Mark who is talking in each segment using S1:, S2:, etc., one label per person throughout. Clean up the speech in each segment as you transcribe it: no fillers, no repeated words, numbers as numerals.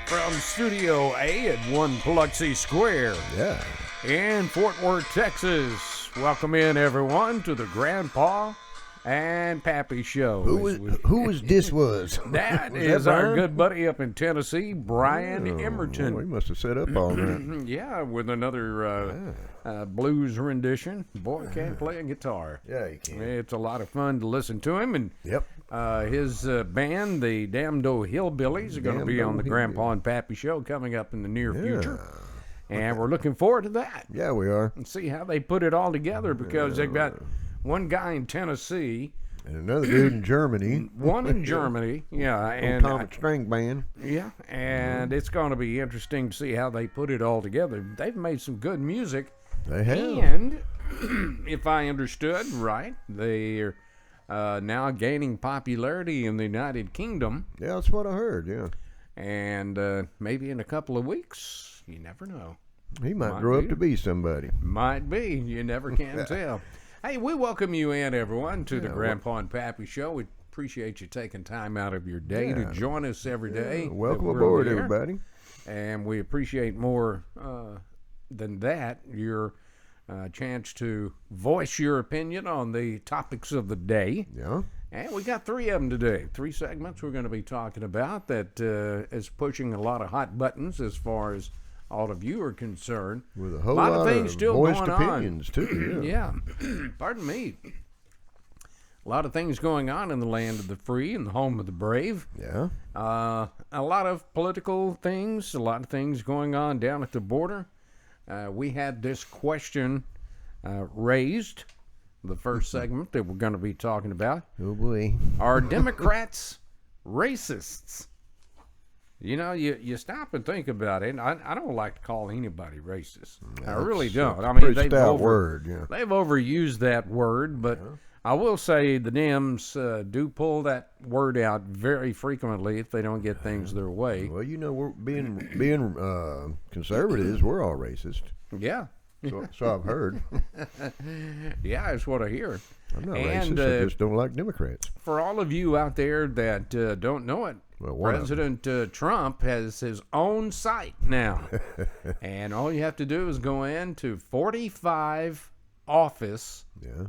S1: From Studio A at 1 Biloxi Square
S2: Yeah.
S1: in Fort Worth, Texas. Welcome in, everyone, to the Grandpa and Pappy Show.
S2: Who was this was?
S1: That
S2: Was
S1: is
S2: that
S1: our
S2: Brian?
S1: good buddy up in Tennessee, Brian
S2: Oh,
S1: Emerton.
S2: well, he must have set up all night.
S1: Yeah, with another blues rendition. Boy, can't play a guitar.
S2: Yeah, he can.
S1: It's a lot of fun to listen to him, and
S2: Yep.
S1: his band, the Damned Old Hillbillies, are going to be
S2: Damned
S1: on the
S2: Old
S1: Grandpa and Pappy Show coming up in the near future,
S2: Yeah.
S1: and we're looking forward to that
S2: Yeah, we are.
S1: and see how they put it all together because they've got one guy in Tennessee,
S2: And another dude in Germany.
S1: one in Germany, yeah,
S2: Old
S1: and
S2: Comet String Band.
S1: yeah, and it's going to be interesting to see how they put it all together. They've made some good music.
S2: They have.
S1: And if I understood right, they're now gaining popularity in the United Kingdom.
S2: Yeah, that's what I heard, yeah.
S1: And maybe in a couple of weeks, you never know.
S2: He might
S1: Might
S2: grow
S1: be.
S2: up to be somebody.
S1: Might be. You never can tell. Hey, we welcome you in, everyone, to the
S2: Yeah,
S1: Grandpa and Pappy Show. We appreciate you taking time out of your day
S2: Yeah.
S1: to join us every day. that
S2: Welcome
S1: we're
S2: aboard,
S1: here.
S2: everybody.
S1: And we appreciate more than that your chance to voice your opinion on the topics of the day.
S2: Yeah.
S1: And we got 3 of them today. 3 segments we're going to be talking about that is pushing a lot of hot buttons as far as all of you are concerned.
S2: With a whole
S1: lot
S2: lot
S1: of things still
S2: voiced
S1: going on.
S2: opinions, too.
S1: Yeah. Pardon me. A lot of things going on in the land of the free and the home of the brave.
S2: Yeah.
S1: A lot of political things, a lot of things going on down at the border. We had this question raised, the first segment that we're going to be talking about.
S2: Oh, boy.
S1: Are Democrats racists? You know, you stop and think about it. I don't like to call anybody racist. I really don't. I mean,
S2: Pretty stout word, yeah.
S1: they've overused that word, but I will say the Dems do pull that word out very frequently if they don't get things their way.
S2: Well, you know, we're being conservatives, we're all racist.
S1: Yeah.
S2: So I've heard.
S1: Yeah, that's what I hear.
S2: I'm not
S1: And,
S2: racist. I just don't like Democrats.
S1: For all of you out there that don't know it,
S2: Well, one of them.
S1: President Trump has his own site now. And all you have to do is go in to 45office.com.
S2: Yeah.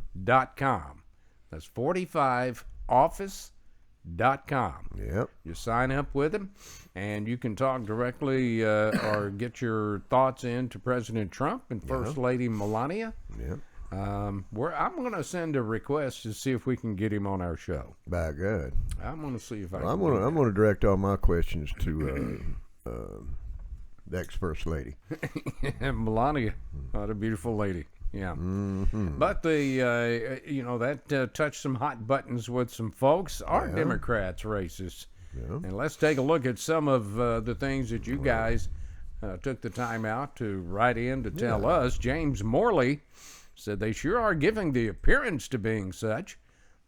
S1: That's 45office.com.
S2: Yep.
S1: You sign up with him, and you can talk directly or get your thoughts in to President Trump and First Lady Melania.
S2: Yep.
S1: I'm going to send a request to see if we can get him on our show.
S2: By God.
S1: I'm going to see if I
S2: Well,
S1: can.
S2: I'm gonna direct all my questions to the ex-first lady.
S1: Melania, what a beautiful lady. Yeah.
S2: Mm-hmm.
S1: But that touched some hot buttons with some folks. Are Democrats racist?
S2: Yeah.
S1: And let's take a look at some of the things that you guys took the time out to write in to tell us. James Morley said they sure are giving the appearance to being such.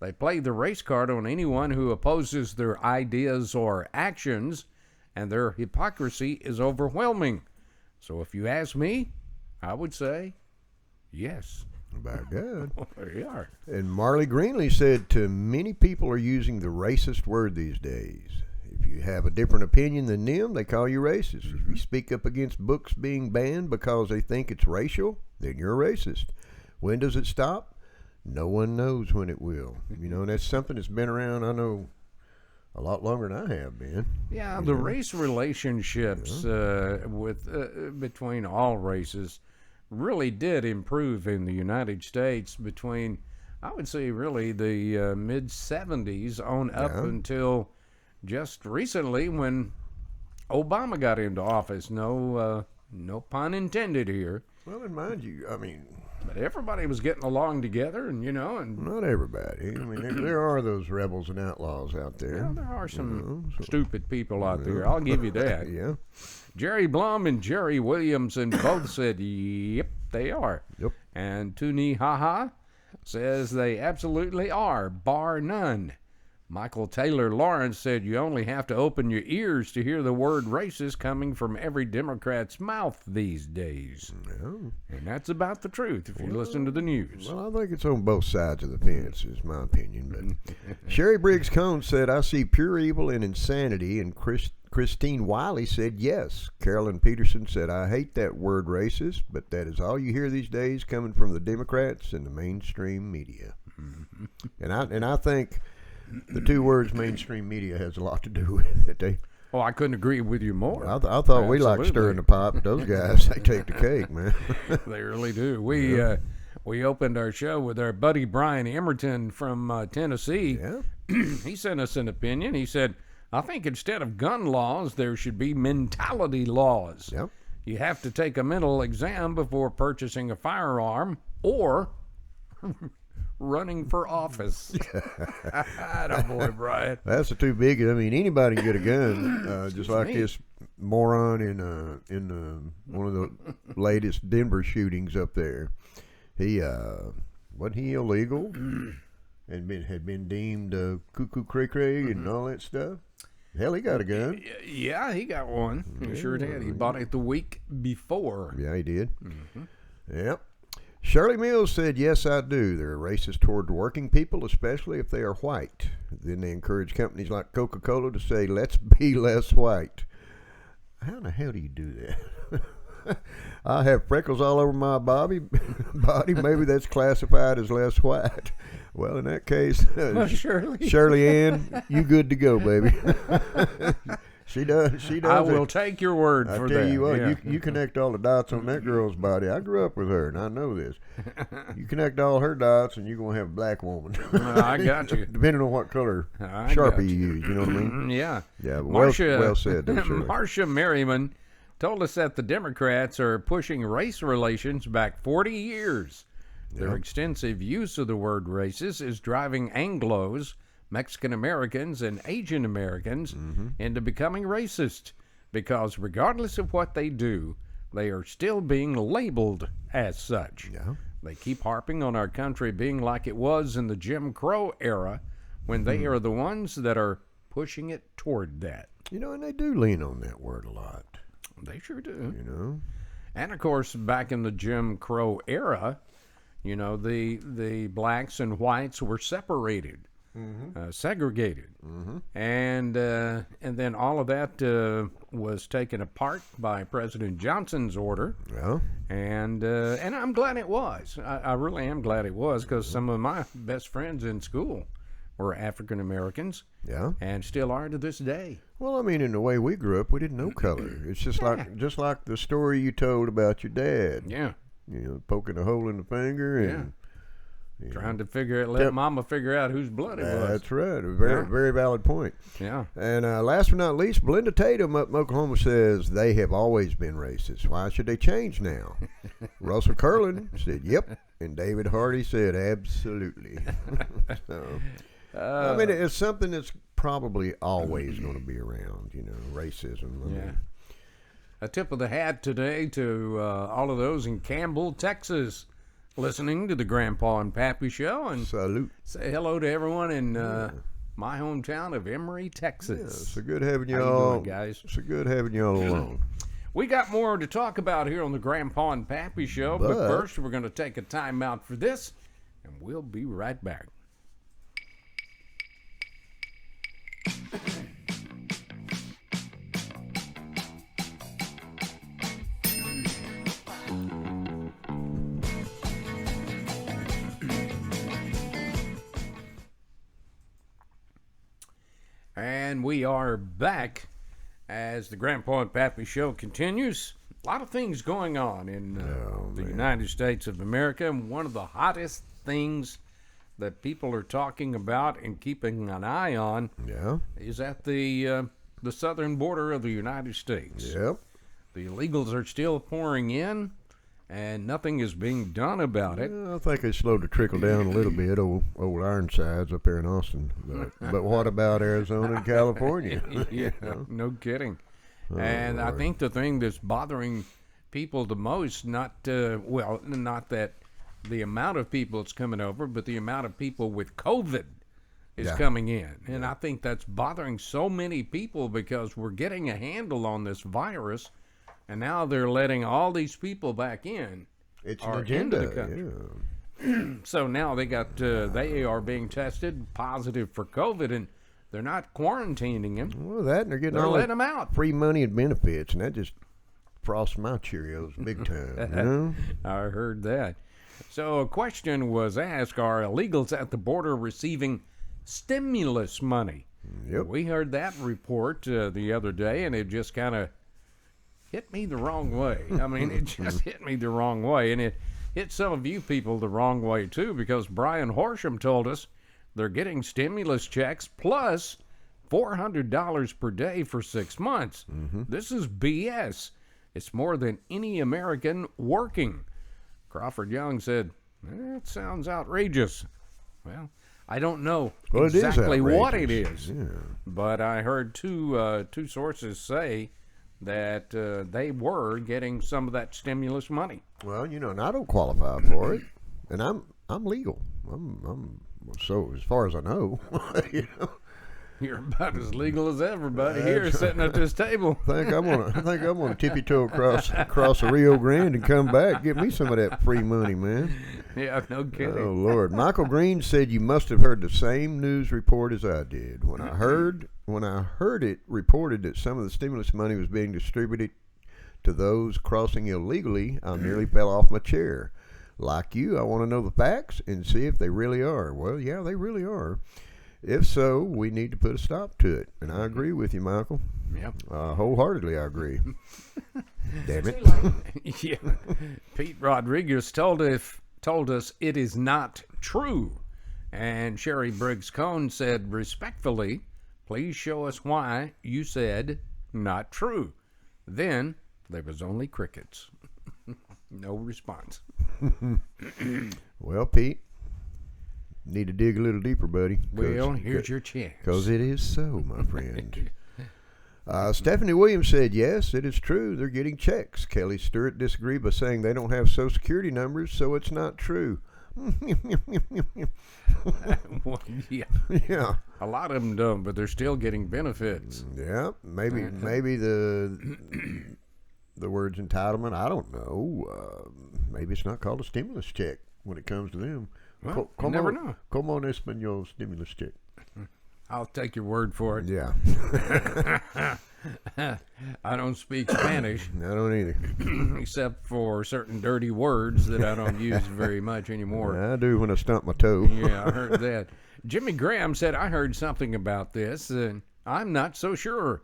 S1: They play the race card on anyone who opposes their ideas or actions, and their hypocrisy is overwhelming. So if you ask me, I would say yes.
S2: By God.
S1: There you are.
S2: And Marley Greenlee said, many people are using the racist word these days. If you have a different opinion than them, they call you racist. If you speak up against books being banned because they think it's racial, then you're a racist. When does it stop? No one knows when it will. You know, and that's something that's been around, I know, a lot longer than I have been.
S1: Yeah, the race relationships between all races really did improve in the United States between, I would say, really the mid-'70s on up until just recently when Obama got into office. No pun intended here.
S2: Well, and mind you, I mean,
S1: But everybody was getting along together, and
S2: not everybody. I mean, there are those rebels and outlaws out there.
S1: there are some stupid people out there. I'll give you that.
S2: Yeah.
S1: Jerry Blum and Jerry Williamson both said, yep, they are.
S2: Yep.
S1: And Tuni Haha says they absolutely are, bar none. Michael Taylor Lawrence said you only have to open your ears to hear the word racist coming from every Democrat's mouth these days.
S2: No.
S1: And that's about the truth if you listen to the news.
S2: Well, I think it's on both sides of the fence, is my opinion. But Sherry Briggs Cone said, I see pure evil and insanity. And Christine Wiley said, yes. Carolyn Peterson said, I hate that word racist, but that is all you hear these days coming from the Democrats and the mainstream media. And I think the two words mainstream media has a lot to do with it.
S1: Oh, I couldn't agree with you more.
S2: I thought we liked stirring the pot, but those guys, they take the cake, man.
S1: They really do. We opened our show with our buddy Brian Emerton from Tennessee.
S2: Yeah.
S1: He sent us an opinion. He said, I think instead of gun laws, there should be mentality laws.
S2: Yep.
S1: You have to take a mental exam before purchasing a firearm or running for office. Attaboy, Brian.
S2: That's the two big. I mean, anybody can get a gun, just like this moron in one of the latest Denver shootings up there. He wasn't he illegal and had been deemed cuckoo cray cray and all that stuff. Hell, he got a gun.
S1: Yeah, he got one. He sure did. He bought it the week before.
S2: Yeah, he did. Yep. Shirley Mills said, yes, I do. They're racist toward working people, especially if they are white. Then they encourage companies like Coca-Cola to say, let's be less white. How in the hell do you do that? I have freckles all over my body. Maybe that's classified as less white. Well, in that case, Shirley Ann, you good to go, baby. She does.
S1: I will take your word for that.
S2: I tell you what, you connect all the dots on that girl's body. I grew up with her, and I know this. You connect all her dots, and you're going to have a black woman.
S1: I got you.
S2: Depending on what color Sharpie you use, you know what I mean?
S1: Yeah.
S2: Yeah, well said.
S1: Marcia Merriman told us that the Democrats are pushing race relations back 40 years. Their extensive use of the word racist is driving Anglos, Mexican Americans, and Asian Americans into becoming racist because regardless of what they do, they are still being labeled as such.
S2: Yeah.
S1: They keep harping on our country being like it was in the Jim Crow era when they are the ones that are pushing it toward that.
S2: You know, and they do lean on that word a lot.
S1: They sure do.
S2: You know?
S1: And, of course, back in the Jim Crow era, you know, the blacks and whites were separated. Segregated, and then all of that was taken apart by President Johnson's order.
S2: Yeah,
S1: and I'm glad it was. I really am glad it was because some of my best friends in school were African Americans.
S2: Yeah,
S1: and still are to this day.
S2: Well, I mean, in the way we grew up, we didn't know color. It's just like the story you told about your dad.
S1: Yeah,
S2: you know, poking a hole in the finger and.
S1: Trying to let Mama figure out whose blood it was.
S2: That's right. A very valid point.
S1: Yeah.
S2: And last but not least, Belinda Tatum up in Oklahoma says they have always been racist. Why should they change now? Russell Curlin said, yep. And David Hardy said, absolutely. So, I mean, it's something that's probably always going to be around, you know, racism. I mean,
S1: a tip of the hat today to all of those in Campbell, Texas, listening to the Grandpa and Pappy Show, and
S2: salute.
S1: Say hello to everyone in my hometown of Emory, Texas.
S2: Yeah, so good having y'all,
S1: How you doing, guys?
S2: So good having y'all along.
S1: We got more to talk about here on the Grandpa and Pappy Show, but first we're going to take a time out for this, and we'll be right back. And we are back as the Grandpa and Pappy Show continues. A lot of things going on in the United States of America, and one of the hottest things that people are talking about and keeping an eye on is at the southern border of the United States.
S2: Yep.
S1: The illegals are still pouring in, and nothing is being done about it.
S2: I think they slowed the trickle down a little bit, old Ironsides up there in Austin. But what about Arizona and California?
S1: Yeah, no kidding. And I think the thing that's bothering people the most, not that the amount of people that's coming over, but the amount of people with COVID is
S2: Yeah.
S1: coming in. And I think that's bothering so many people because we're getting a handle on this virus, and now they're letting all these people back in.
S2: It's an
S1: Or
S2: agenda.
S1: into the country.
S2: Yeah.
S1: So now they are being tested positive for COVID, and they're not quarantining him.
S2: Well, that and they're getting
S1: They're
S2: all
S1: letting
S2: that
S1: them out.
S2: free money and benefits, and that just frosts my Cheerios big time. You know?
S1: I heard that. So a question was asked, are illegals at the border receiving stimulus money?
S2: Yep.
S1: We heard that report the other day, and it just kind of hit me the wrong way. I mean, it just hit me the wrong way, and it hit some of you people the wrong way, too, because Brian Horsham told us they're getting stimulus checks plus $400 per day for 6 months. This is BS. It's more than any American working. Crawford Young said, that sounds outrageous. Well, I don't know
S2: Well, it is
S1: exactly what it
S2: outrageous.
S1: is,
S2: Yeah.
S1: but I heard two sources say that they were getting some of that stimulus money.
S2: Well, you know, and I don't qualify for it, and I'm legal. I'm so as far as I know. You know,
S1: You're about as legal as everybody here sitting at this table.
S2: I think I'm gonna tippy toe across the Rio Grande and come back. Get me some of that free money, man.
S1: Yeah, no kidding.
S2: Oh Lord, Michael Green said you must have heard the same news report as I did. When I heard it reported that some of the stimulus money was being distributed to those crossing illegally, I nearly fell off my chair. Like you, I want to know the facts and see if they really are. Well, yeah, they really are. If so, we need to put a stop to it. And I agree with you, Michael.
S1: Yep.
S2: Wholeheartedly, I agree. Damn it.
S1: Yeah. Pete Rodriguez told us it is not true. And Sherry Briggs Cone said respectfully, please show us why you said not true. Then there was only crickets. No response.
S2: Well, Pete, need to dig a little deeper, buddy.
S1: Well, here's your chance.
S2: Because it is so, my friend. Stephanie Williams said, yes, it is true. They're getting checks. Kelly Stewart disagreed by saying they don't have Social Security numbers, so it's not true.
S1: Well, yeah.
S2: Yeah.
S1: A lot of them don't, but they're still getting benefits.
S2: Yeah. Maybe the word's entitlement. I don't know. Maybe it's not called a stimulus check when it comes to them.
S1: Well, you never know.
S2: Como en español stimulus check.
S1: I'll take your word for it.
S2: Yeah.
S1: I don't speak Spanish,
S2: I don't either.
S1: except for certain dirty words that I don't use very much anymore.
S2: I do when I stump my toe.
S1: Yeah, I heard that. Jimmy Graham said, I heard something about this, and I'm not so sure.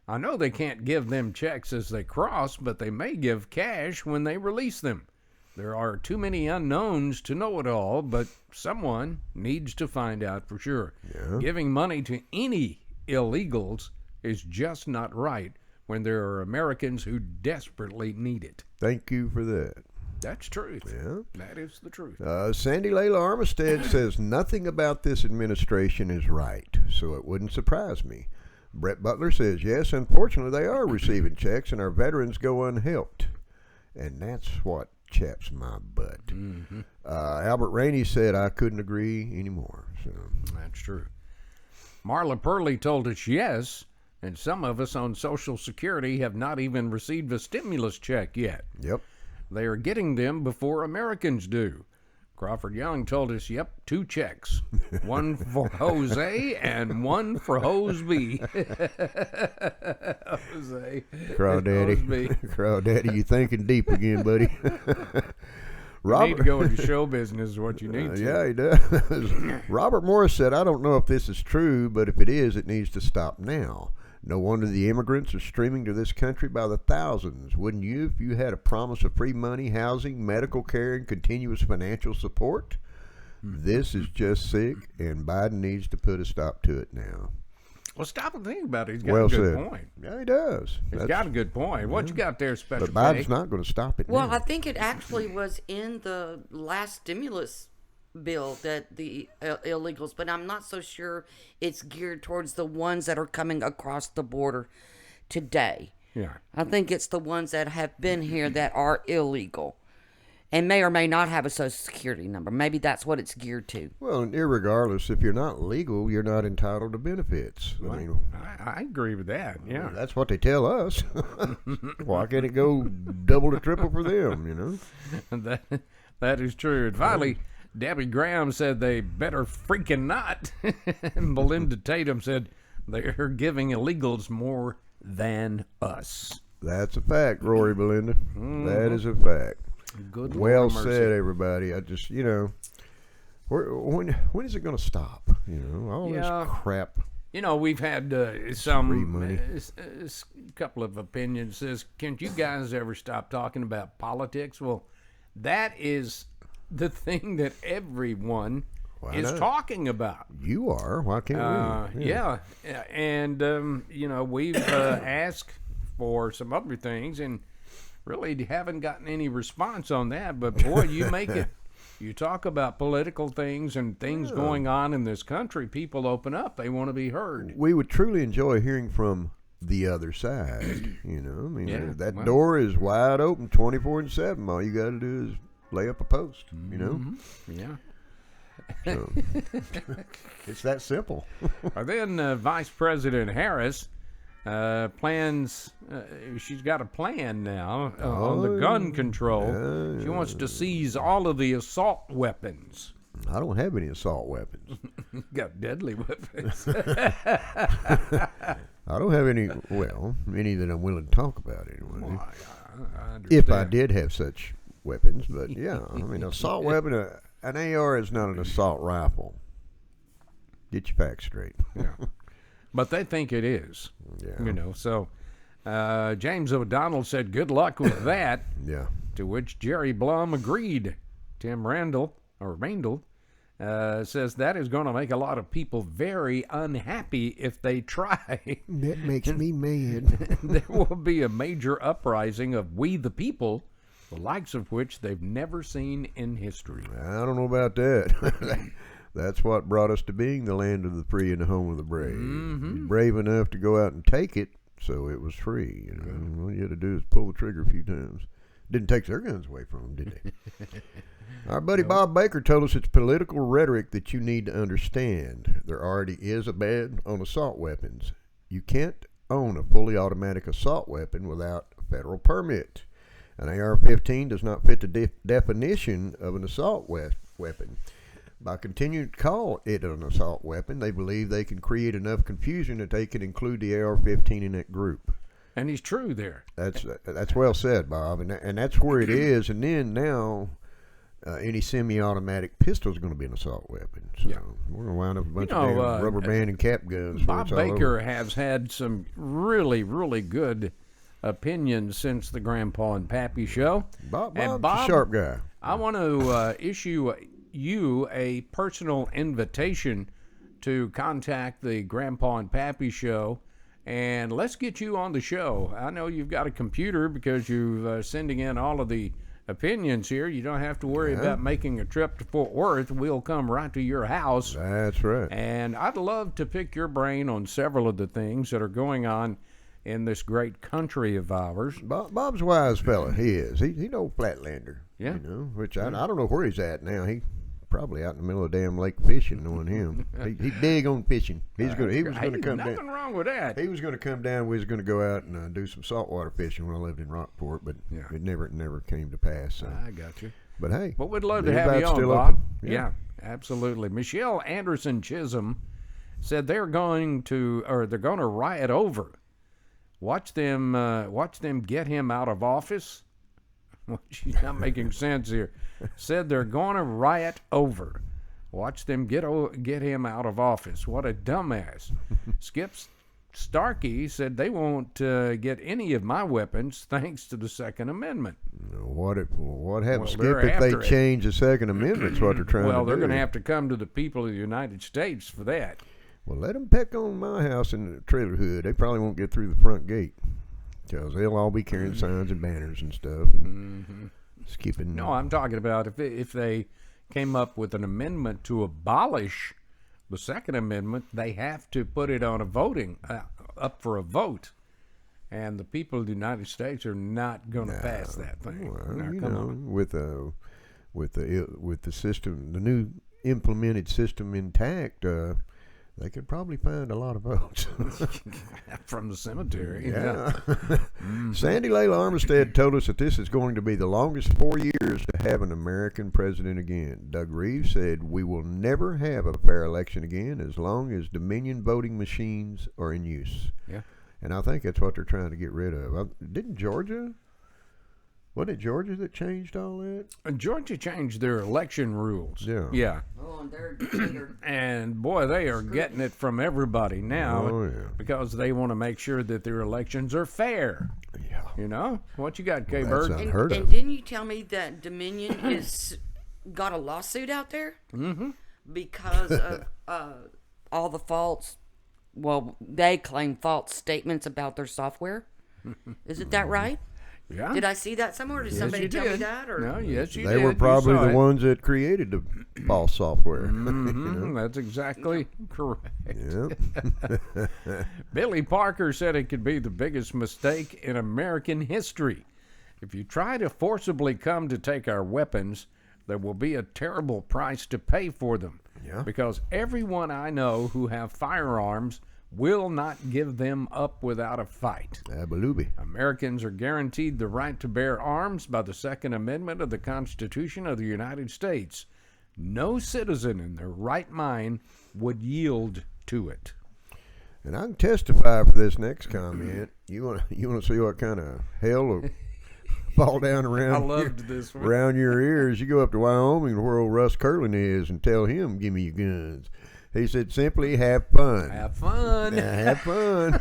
S1: I know they can't give them checks as they cross, but they may give cash when they release them. There are too many unknowns to know it all, but someone needs to find out for sure.
S2: Yeah.
S1: Giving money to any illegals is just not right when there are Americans who desperately need it.
S2: Thank you for that.
S1: That's truth.
S2: Yeah.
S1: That is the truth.
S2: Sandy Layla Armistead says nothing about this administration is right, so it wouldn't surprise me. Brett Butler says, yes, unfortunately they are receiving checks and our veterans go unhelped. And that's what chaps my butt.
S1: Mm-hmm.
S2: Albert Rainey said, I couldn't agree anymore. So.
S1: That's true. Marla Purley told us yes, and some of us on Social Security have not even received a stimulus check yet.
S2: Yep.
S1: They are getting them before Americans do. Crawford Young told us, yep, 2 checks. One for Jose and one for Hose B. Jose.
S2: Crawdaddy. Crawdaddy, you thinking deep again, buddy.
S1: You need to go into show business is what you need to.
S2: Yeah, he does. Robert Morris said, I don't know if this is true, but if it is, it needs to stop now. No wonder the immigrants are streaming to this country by the thousands. Wouldn't you if you had a promise of free money, housing, medical care, and continuous financial support? This is just sick, and Biden needs to put a stop to it now.
S1: Well, stop and think about it. He's got
S2: Well
S1: a good
S2: said.
S1: point.
S2: Yeah, he does.
S1: He's got a good point. What you got there, Special
S2: But Biden's
S1: K?
S2: not going to stop it
S3: Well,
S2: now.
S3: I think it actually was in the last stimulus bill that the illegals, but I'm not so sure it's geared towards the ones that are coming across the border today.
S1: Yeah.
S3: I think it's the ones that have been here that are illegal. and may or may not have a Social Security number. Maybe that's what it's geared to.
S2: Well, and irregardless, if you're not legal, you're not entitled to benefits. I mean,
S1: I agree with that. Yeah.
S2: that's what they tell us. Why can't it go double to triple for them, you know?
S1: That is true. And finally, Debbie Graham said they better freaking not. And Belinda Tatum said they're giving illegals more than us.
S2: That's a fact, Rory Belinda. That is a fact.
S1: Good
S2: Well
S1: Lord of mercy.
S2: said, everybody. I just, you know, when is it going to stop? You know, all
S1: Yeah.
S2: this crap.
S1: You know, we've had
S2: Free
S1: some
S2: money.
S1: couple of opinions. Says, can't you guys ever stop talking about politics? Well, that is the thing that everyone
S2: Why
S1: is
S2: not?
S1: talking about.
S2: You are. Why can't we?
S1: Yeah, and you know, we've asked for some other things, and really haven't gotten any response on that. But boy, you make it. You talk about political things and things going on in this country. People open up; they want to be heard.
S2: We would truly enjoy hearing from the other side. You know, I mean,
S1: Yeah,
S2: that
S1: well.
S2: door is wide open 24/7. All you got to do is lay up a post, you know?
S1: Yeah.
S2: So, it's that simple.
S1: Then Vice President Harris plans. She's got a plan now on the gun control. She wants to seize all of the assault weapons.
S2: I don't have any assault weapons.
S1: Got deadly weapons.
S2: I don't have any, well, any that I'm willing to talk about anyway.
S1: I understand.
S2: If I did have such weapons, but yeah, I mean, assault weapon, an AR is not an assault rifle. Get your facts straight.
S1: Yeah. But they think it is.
S2: Yeah.
S1: You know, so James O'Donnell said, good luck with that,
S2: Yeah.
S1: to which Jerry Blum agreed. Tim Randall says that is going to make a lot of people very unhappy if they try.
S2: That makes me mad.
S1: There will be a major uprising of we the people, the likes of which they've never seen in history.
S2: I don't know about that. That's what brought us to being the land of the free and the home of the brave. You're brave enough to go out and take it, so it was free. You know? All you had to do is pull the trigger a few times. Didn't take their guns away from them, did they? Our buddy Bob Baker told us it's political rhetoric that you need to understand. There already is a ban on assault weapons. You can't own a fully automatic assault weapon without a federal permit. An AR-15 does not fit the definition of an assault weapon. By continuing to call it an assault weapon, they believe they can create enough confusion that they can include the AR-15 in that group.
S1: And he's true there.
S2: That's well said, Bob, and that's where it is. And then now, any semi-automatic pistol is going to be an assault weapon. So
S1: Yeah.
S2: we're going to wind up with a bunch
S1: You know,
S2: of damn rubber band and cap guns. before
S1: Bob
S2: it's all
S1: Baker
S2: over.
S1: has had some really, really good opinions since the Grandpa and Pappy show.
S2: Bob's
S1: And
S2: a
S1: Bob,
S2: sharp guy.
S1: I want to issue you a personal invitation to contact the Grandpa and Pappy show, and let's get you on the show. I know you've got a computer because you're sending in all of the opinions here. You don't have to worry about making a trip to Fort Worth. We'll come right to your house.
S2: That's right.
S1: And I'd love to pick your brain on several of the things that are going on in this great country of ours.
S2: Bob's a wise fella. He is. He's an old flatlander.
S1: Yeah.
S2: You know, which I don't know where he's at now. He probably out in the middle of the damn lake fishing, knowing him. He big on fishing. He was gonna come
S1: nothing
S2: down.
S1: wrong with that.
S2: He was going to come down. We was going to go out and do some saltwater fishing when I lived in Rockport, but
S1: Yeah.
S2: it never came to pass. So.
S1: I got you.
S2: But hey,
S1: But we'd love
S2: the
S1: to have you
S2: invite's
S1: on,
S2: still
S1: Bob.
S2: open.
S1: Yeah, absolutely. Michelle Anderson Chisholm said they're going to riot over. Watch them get him out of office. Well, she's not making sense here. Said they're going to riot over. Watch them get him out of office. What a dumbass. Skip Starkey said they won't get any of my weapons thanks to the Second Amendment.
S2: What happens,
S1: Well, they're
S2: Skip, if they
S1: after it.
S2: change the Second Amendment? What they're trying to do.
S1: Well, they're going to have to come to the people of the United States for that.
S2: Well, let them peck on my house in the trailer hood. They probably won't get through the front gate because they'll all be carrying signs and banners and stuff and skipping.
S1: No, I'm talking about if they came up with an amendment to abolish the Second Amendment, they have to put it on a voting up for a vote, and the people of the United States are not going to pass that thing.
S2: Well,
S1: Now,
S2: you
S1: come
S2: know,
S1: on.
S2: with with the system, the new implemented system intact, they could probably find a lot of votes.
S1: From the cemetery.
S2: Yeah. Sandy Layla Armistead told us that this is going to be the longest 4 years to have an American president again. Doug Reeves said, "We will never have a fair election again as long as Dominion voting machines are in use."
S1: Yeah.
S2: And I think that's what they're trying to get rid of. Didn't Georgia? Wasn't it Georgia that changed all that?
S1: Georgia changed their election rules.
S2: Yeah.
S1: Yeah.
S3: Oh, and they're
S1: And boy, they are getting it from everybody now
S2: Oh, yeah.
S1: because they want to make sure that their elections are fair.
S2: Yeah.
S1: You know? What you got, K.
S2: Well, that's
S1: Bird?
S2: unheard
S3: and
S2: of.
S3: didn't you tell me that Dominion is got a lawsuit out there? Mm-hmm. Because of all the false, well, they claim false statements about their software. Isn't that right?
S1: Yeah.
S3: Did I see that somewhere? Or did somebody
S1: you
S3: tell me
S1: did.
S3: that? Or
S1: No, yes, you
S2: They
S1: did.
S2: were
S1: You
S2: probably
S1: saw
S2: the
S1: it.
S2: ones that created the false software.
S1: Mhm, that's exactly correct.
S2: Yeah.
S1: Billy Parker said it could be the biggest mistake in American history. If you try to forcibly come to take our weapons, there will be a terrible price to pay for them.
S2: Yeah.
S1: Because everyone I know who have firearms will not give them up without a fight.
S2: Abalubi.
S1: Americans are guaranteed the right to bear arms by the Second Amendment of the Constitution of the United States. No citizen in their right mind would yield to it.
S2: And I can testify for this next comment. You want to see what kind of hell will fall down
S1: I
S2: around
S1: loved this one.
S2: around your ears? You go up to Wyoming where old Russ Curlin is and tell him, "Give me your guns." He said, "Simply have fun."
S1: Have fun.
S2: Have fun.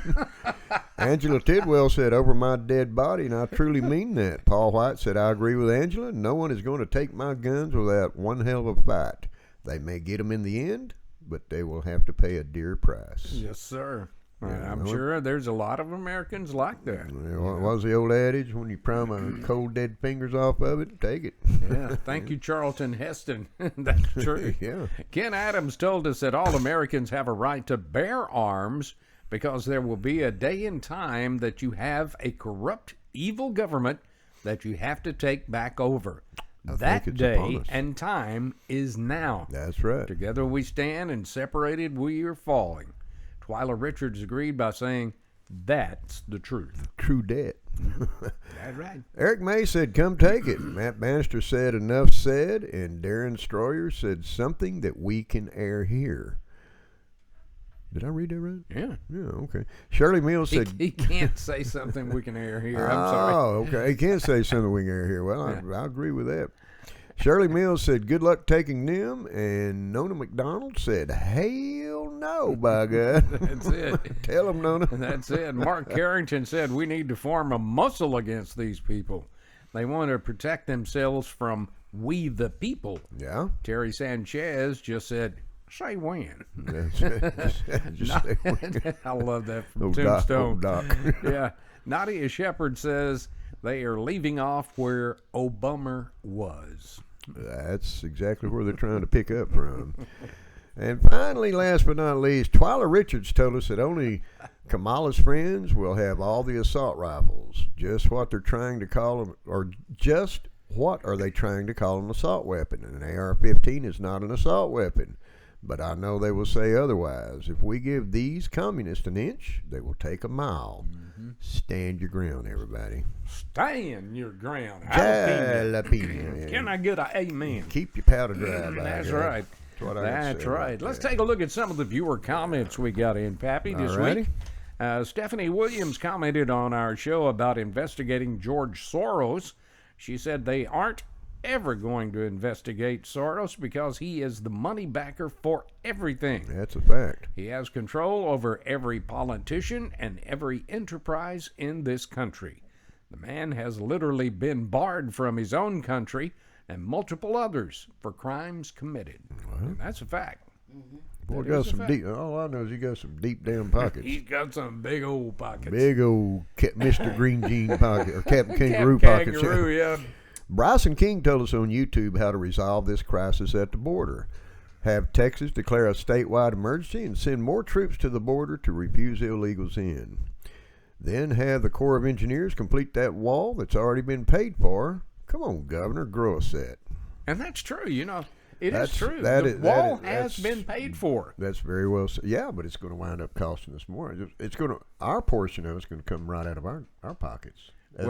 S2: Angela Tidwell said, "Over my dead body," and I truly mean that. Paul White said, "I agree with Angela. No one is going to take my guns without one hell of a fight. They may get them in the end, but they will have to pay a dear price."
S1: Yes, sir. I'm
S2: well,
S1: sure there's a lot of Americans like that.
S2: What was the old adage? When you pry my cold dead fingers off of it, take it.
S1: Yeah. Thank you, Charlton Heston. That's true.
S2: Yeah.
S1: Ken Adams told us that all Americans have a right to bear arms because there will be a day and time that you have a corrupt, evil government that you have to take back over. That
S2: it's upon
S1: day
S2: us.
S1: and time is now.
S2: That's right.
S1: Together we stand, and separated we are falling. Twyla Richards agreed by saying, "That's the truth."
S2: True debt.
S1: That's right.
S2: Eric May said, "Come take it." Matt Bannister said, "Enough said." And Darren Stroyer said, "Something that we can air here." Did I read that right?
S1: Yeah.
S2: Yeah, okay. Shirley Mills
S1: He,
S2: said,
S1: he can't say something we can air here. I'm sorry.
S2: Oh, okay. He can't say something we can air here. Well, I agree with that. Shirley Mills said, "Good luck taking them." And Nona McDonald said, "Hell no, by God."
S1: That's it.
S2: Tell them, Nona.
S1: That's it. Mark Carrington said we need to form a muscle against these people. They want to protect themselves from we the people.
S2: Yeah.
S1: Terry Sanchez just said, "Say when."
S2: Just say when.
S1: I love that from
S2: Oh, Doc.
S1: Tombstone.
S2: Oh, Doc.
S1: Yeah. Nadia Shepard says they are leaving off where Obama was.
S2: That's exactly where they're trying to pick up from. And finally, last but not least, Twyla Richards told us that only Kamala's friends will have all the assault rifles. Just what they're trying to call them, or just what are they trying to call an assault weapon? An AR-15 is not an assault weapon. But I know they will say otherwise. If we give these communists an inch, they will take a mile. Stand your ground, everybody.
S1: Stand your ground.
S2: Jalapeno.
S1: Can I get a amen?
S2: Keep your powder dry. by
S1: That's
S2: God.
S1: right.
S2: That's what I would
S1: That's
S2: say
S1: right.
S2: about
S1: Let's
S2: that.
S1: take a look at some of the viewer comments we got in, Pappy, this
S2: Alrighty.
S1: week. Stephanie Williams commented on our show about investigating George Soros. She said they aren't ever going to investigate Soros because he is the money backer for everything.
S2: That's a fact.
S1: He has control over every politician and every enterprise in this country. The man has literally been barred from his own country and multiple others for crimes committed. And that's a fact.
S2: Boy,
S1: That
S2: got
S1: is a
S2: some
S1: fact.
S2: deep. All I know is he got some deep damn pockets.
S1: He's got some big old pockets.
S2: Big old Mr. Green Jean pocket or Captain Kangaroo
S1: Captain
S2: pockets.
S1: Kangaroo, yeah.
S2: Bryson King told us on YouTube how to resolve this crisis at the border. Have Texas declare a statewide emergency and send more troops to the border to refuse illegals in. Then have the Corps of Engineers complete that wall that's already been paid for. Come on, Governor, grow a set.
S1: And that's true. You know, it is
S2: That's-
S1: true.
S2: that
S1: The
S2: is- that
S1: wall
S2: is-
S1: has
S2: that's-
S1: been paid for.
S2: That's very well said. Yeah, but it's going to wind up costing us more. It's going to our portion of it's going to come right out of our pockets. As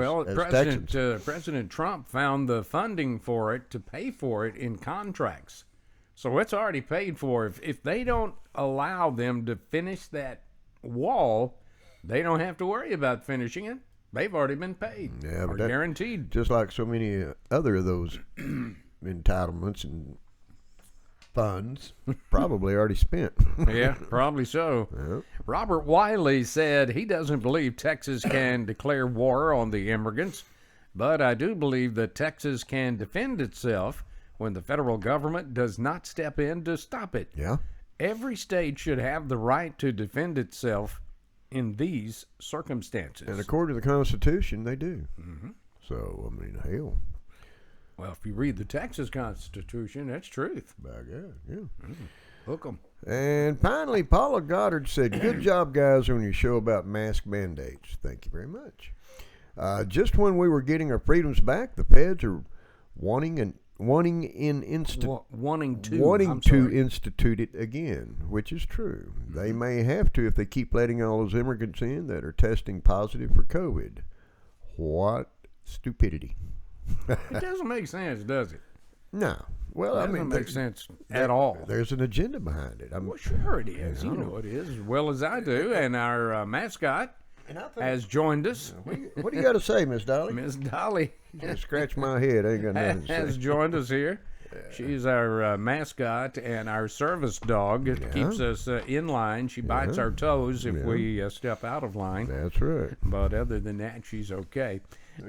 S2: Texans.
S1: President Trump found the funding for it to pay for it in contracts. So it's already paid for. If they don't allow them to finish that wall, they don't have to worry about finishing it. They've already been paid.
S2: Yeah,
S1: or
S2: but that-
S1: guaranteed.
S2: Just like so many other of those entitlements and funds, probably already spent.
S1: Yeah, probably so.
S2: Yep.
S1: Robert Wiley said he doesn't believe Texas can declare war on the immigrants, but I do believe that Texas can defend itself when the federal government does not step in to stop it.
S2: Yeah.
S1: Every state should have the right to defend itself in these circumstances.
S2: And according to the Constitution, they do.
S1: Mm-hmm.
S2: So, I mean, hell,
S1: Well, if you read the Texas Constitution, that's truth.
S2: by God, yeah.
S1: Hook 'em.
S2: And finally, Paula Goddard said, "Good job, guys, on your show about mask mandates. Thank you very much. Just when we were getting our freedoms back, the feds are wanting to
S1: Wanting
S2: institute it again, which is true. They may have to if they keep letting all those immigrants in that are testing positive for COVID. What stupidity!"
S1: It doesn't make sense, does it?
S2: No. Well,
S1: It
S2: I
S1: doesn't
S2: mean,
S1: make sense at all.
S2: There's an agenda behind it.
S1: Well, sure it is. You know it is as well as I do. And our mascot has joined us.
S2: What do you got to say, Miss Dolly?
S1: Miss Dolly
S2: Just scratch my head. I ain't got nothing to
S1: has
S2: say.
S1: joined us here. She's our mascot and our service dog. It keeps us in line. She bites our toes if we step out of line.
S2: That's right.
S1: But other than that, she's okay.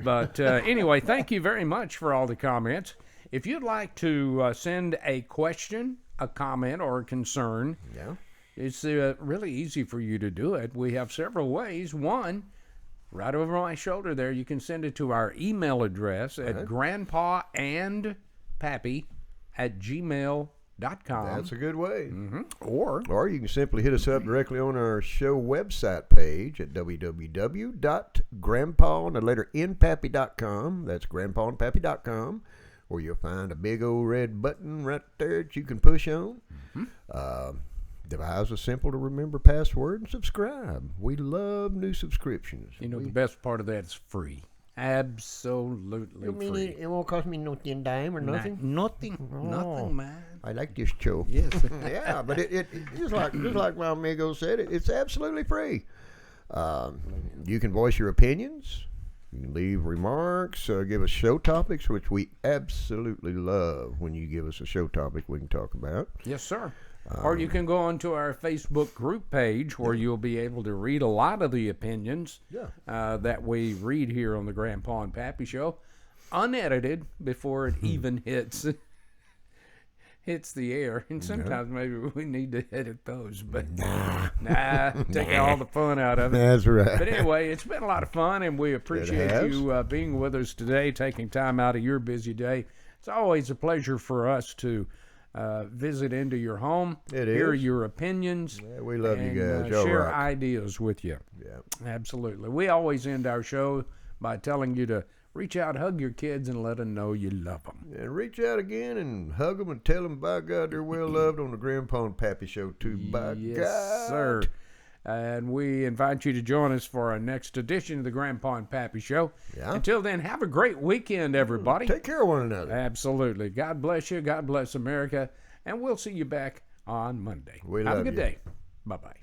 S1: But anyway, thank you very much for all the comments. If you'd like to send a question, a comment, or a concern,
S2: Yeah.
S1: it's really easy for you to do it. We have several ways. One, right over my shoulder there, you can send it to our email address at grandpaandpappy@gmail.com.
S2: That's a good way.
S1: Or
S2: Or you can simply hit us up directly on our show website page at www.grandpaandthenpappy.com. That's grandpaandpappy.com, where you'll find a big old red button right there that you can push on. Devise a simple to remember password and subscribe. We love new subscriptions.
S1: you know, the best part of that is free. Absolutely free.
S2: it won't cost me no 10 dime or nothing?
S1: Nothing, man.
S2: I like this show.
S1: Yes.
S2: Yeah, but it just like my amigo said, it's absolutely free. You can voice your opinions. You can leave remarks, give us show topics, which we absolutely love when you give us a show topic we can talk about.
S1: Yes, sir. Or you can go onto our Facebook group page where you'll be able to read a lot of the opinions that we read here on the Grandpa and Pappy Show, unedited before it even hits the air. And sometimes maybe we need to edit those, but take all the fun out of it.
S2: That's right.
S1: But anyway, it's been a lot of fun, and we appreciate
S2: has.
S1: you being with us today, taking time out of your busy day. It's always a pleasure for us to visit into your home, hear
S2: is.
S1: your opinions,
S2: we love you
S1: and
S2: guys. Y'all
S1: share
S2: rock.
S1: ideas with you.
S2: Yeah.
S1: Absolutely. We always end our show by telling you to reach out, hug your kids, and let them know you love them.
S2: And reach out again and hug them and tell them, by God, they're well loved on the Grandpa and Pappy Show, too. By
S1: Yes,
S2: God.
S1: sir. And we invite you to join us for our next edition of the Grandpa and Pappy Show.
S2: Yeah.
S1: Until then, have a great weekend, everybody.
S2: Take care of one another.
S1: Absolutely. God bless you. God bless America. And we'll see you back on Monday.
S2: We
S1: Have a
S2: love
S1: good
S2: you.
S1: day. Bye-bye.